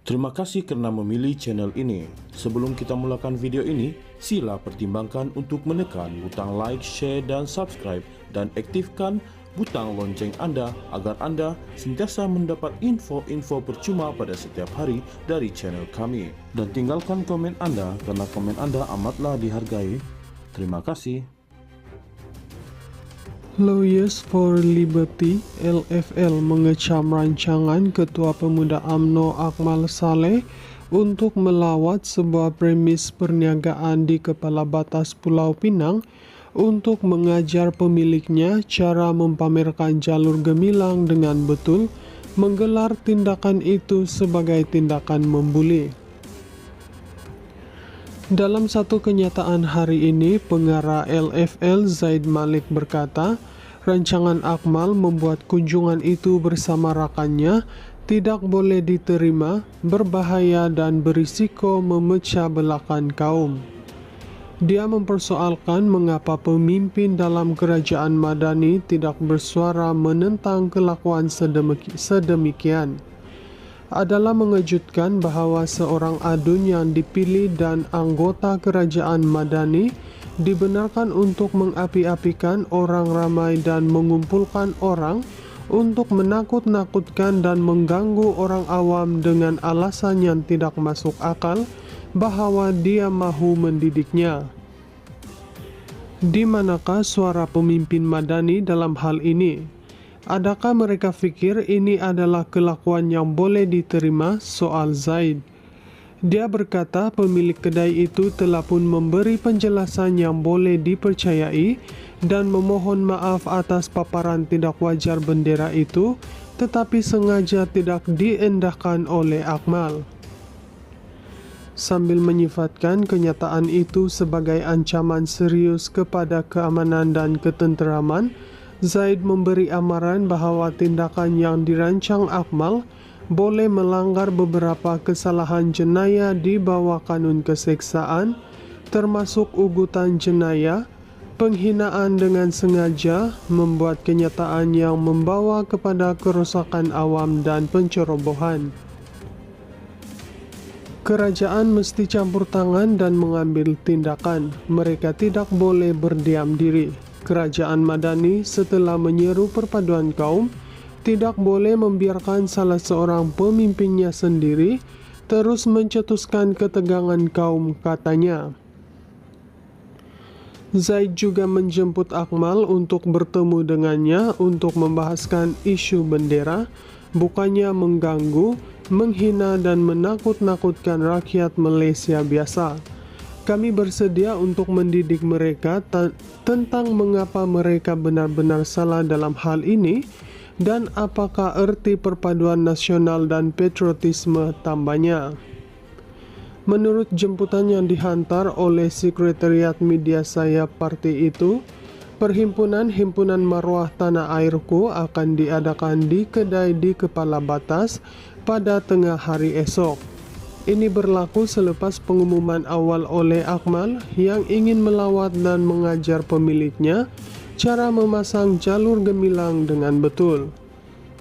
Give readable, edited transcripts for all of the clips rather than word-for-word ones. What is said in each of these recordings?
Terima kasih karena memilih channel ini. Sebelum kita mulakan video ini, sila pertimbangkan untuk menekan butang like, share, dan subscribe, dan aktifkan butang lonceng Anda agar Anda sentiasa mendapat info-info percuma pada setiap hari dari channel kami. Dan tinggalkan komen Anda karena komen Anda amatlah dihargai. Terima kasih. Lawyers for Liberty (LFL) mengecam rancangan Ketua Pemuda UMNO Akmal Saleh untuk melawat sebuah premis perniagaan di Kepala Batas Pulau Pinang untuk mengajar pemiliknya cara mempamerkan jalur gemilang dengan betul, menggelar tindakan itu sebagai tindakan membuli. Dalam satu kenyataan hari ini, pengarah LFL Zaid Malik berkata, rancangan Akmal membuat kunjungan itu bersama rakannya tidak boleh diterima, berbahaya dan berisiko memecah belahkan kaum. Dia mempersoalkan mengapa pemimpin dalam kerajaan Madani tidak bersuara menentang kelakuan sedemikian. Adalah mengejutkan bahwa seorang adun yang dipilih dan anggota kerajaan Madani dibenarkan untuk mengapi-apikan orang ramai dan mengumpulkan orang untuk menakut-nakutkan dan mengganggu orang awam dengan alasan yang tidak masuk akal bahwa dia mahu mendidiknya. Di manakah suara pemimpin Madani dalam hal ini? Adakah mereka fikir ini adalah kelakuan yang boleh diterima? Soal Zaid. Dia berkata pemilik kedai itu telah pun memberi penjelasan yang boleh dipercayai dan memohon maaf atas paparan tidak wajar bendera itu, tetapi sengaja tidak diendahkan oleh Akmal. Sambil menyifatkan kenyataan itu sebagai ancaman serius kepada keamanan dan ketenteraman, Zaid memberi amaran bahwa tindakan yang dirancang Akmal boleh melanggar beberapa kesalahan jenayah di bawah kanun keseksaan, termasuk ugutan jenayah, penghinaan dengan sengaja, membuat kenyataan yang membawa kepada kerusakan awam dan pencerobohan. Kerajaan mesti campur tangan dan mengambil tindakan. Mereka tidak boleh berdiam diri. Kerajaan Madani setelah menyeru perpaduan kaum tidak boleh membiarkan salah seorang pemimpinnya sendiri terus mencetuskan ketegangan kaum, katanya. Zaid juga menjemput Akmal untuk bertemu dengannya untuk membahaskan isu bendera, bukannya mengganggu, menghina dan menakut-nakutkan rakyat Malaysia biasa. Kami bersedia untuk mendidik mereka tentang mengapa mereka benar-benar salah dalam hal ini dan apakah erti perpaduan nasional dan patriotisme, tambahnya. Menurut jemputan yang dihantar oleh Sekretariat Media Sayap parti itu, Perhimpunan Marwah Tanah Airku akan diadakan di kedai di Kepala Batas pada tengah hari esok. Ini berlaku selepas pengumuman awal oleh Akmal yang ingin melawat dan mengajar pemiliknya cara memasang jalur gemilang dengan betul.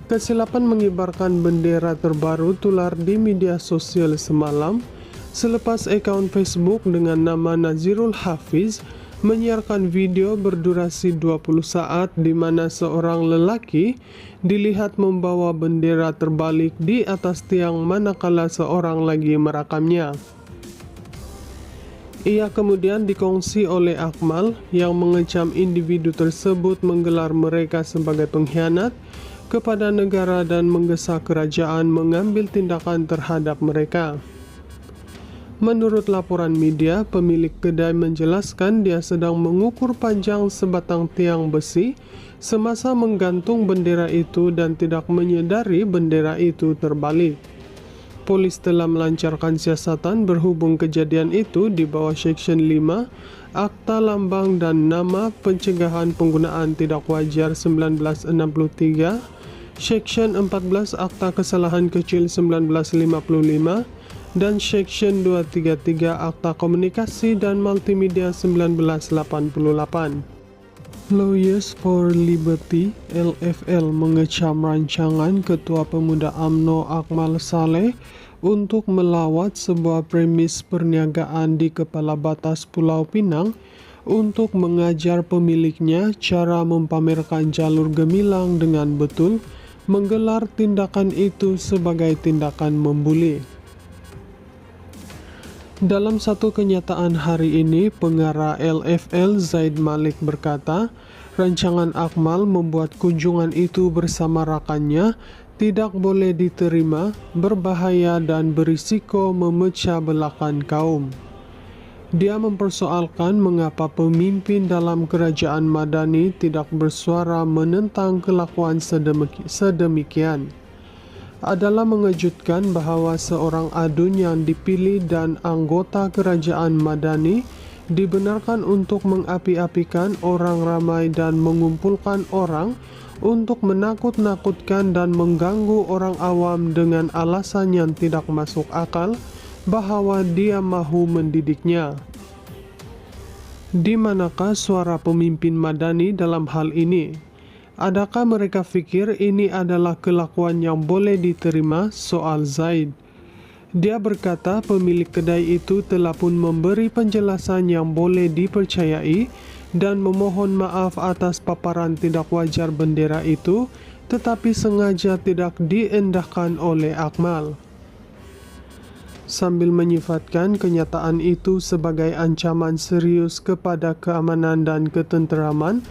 Kesilapan mengibarkan bendera terbaru tular di media sosial semalam selepas akaun Facebook dengan nama Nazirul Hafiz menyiarkan video berdurasi 20 saat di mana seorang lelaki dilihat membawa bendera terbalik di atas tiang manakala seorang lagi merakamnya. Ia kemudian dikongsi oleh Akmal yang mengecam individu tersebut menggelar mereka sebagai pengkhianat kepada negara dan menggesa kerajaan mengambil tindakan terhadap mereka. Menurut laporan media, pemilik kedai menjelaskan dia sedang mengukur panjang sebatang tiang besi semasa menggantung bendera itu dan tidak menyadari bendera itu terbalik. Polis telah melancarkan siasatan berhubung kejadian itu di bawah Seksyen 5 Akta Lambang dan Nama Pencegahan Penggunaan Tidak Wajar 1963, Seksyen 14 Akta Kesalahan Kecil 1955, dan Seksyen 233 Akta Komunikasi dan Multimedia 1988. Lawyers for Liberty (LFL) mengecam rancangan Ketua Pemuda UMNO Akmal Saleh untuk melawat sebuah premis perniagaan di Kepala Batas Pulau Pinang untuk mengajar pemiliknya cara mempamerkan jalur gemilang dengan betul, menggelar tindakan itu sebagai tindakan membuli. Dalam satu kenyataan hari ini, pengarah LFL Zaid Malik berkata, rancangan Akmal membuat kunjungan itu bersama rakannya tidak boleh diterima, berbahaya dan berisiko memecah belahkan kaum. Dia mempersoalkan mengapa pemimpin dalam kerajaan Madani tidak bersuara menentang kelakuan sedemikian. Adalah mengejutkan bahwa seorang adun yang dipilih dan anggota kerajaan Madani dibenarkan untuk mengapi-apikan orang ramai dan mengumpulkan orang untuk menakut-nakutkan dan mengganggu orang awam dengan alasan yang tidak masuk akal bahwa dia mahu mendidiknya. Di manakah suara pemimpin Madani dalam hal ini? Adakah mereka fikir ini adalah kelakuan yang boleh diterima? Soal Zaid. Dia berkata pemilik kedai itu telah pun memberi penjelasan yang boleh dipercayai dan memohon maaf atas paparan tidak wajar bendera itu, tetapi sengaja tidak diendahkan oleh Akmal. Sambil menyifatkan kenyataan itu sebagai ancaman serius kepada keamanan dan ketenteraman,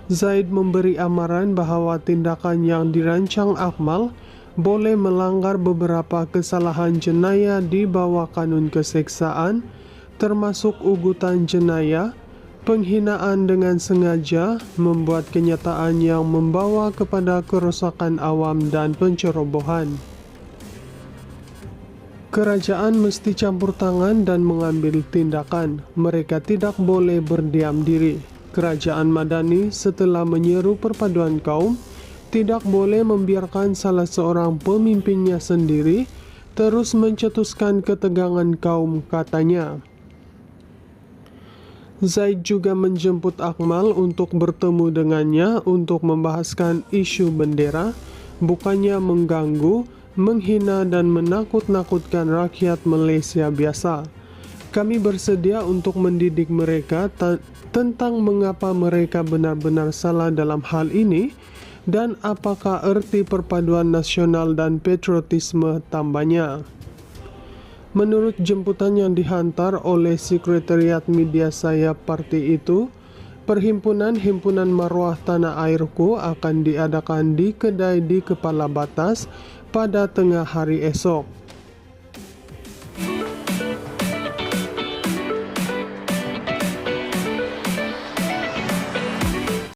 Zaid memberi amaran bahwa tindakan yang dirancang Akmal boleh melanggar beberapa kesalahan jenayah di bawah kanun keseksaan, termasuk ugutan jenayah, penghinaan dengan sengaja, membuat kenyataan yang membawa kepada kerosakan awam dan pencerobohan. Kerajaan mesti campur tangan dan mengambil tindakan. Mereka tidak boleh berdiam diri. Kerajaan Madani setelah menyeru perpaduan kaum tidak boleh membiarkan salah seorang pemimpinnya sendiri terus mencetuskan ketegangan kaum, katanya. Zaid juga menjemput Akmal untuk bertemu dengannya untuk membahaskan isu bendera, bukannya mengganggu, menghina dan menakut-nakutkan rakyat Malaysia biasa. Kami bersedia untuk mendidik mereka tentang mengapa mereka benar-benar salah dalam hal ini dan apakah erti perpaduan nasional dan patriotisme, tambahnya. Menurut jemputan yang dihantar oleh Sekretariat Media Sayap parti itu, Perhimpunan Marwah Tanah Airku akan diadakan di kedai di Kepala Batas pada tengah hari esok.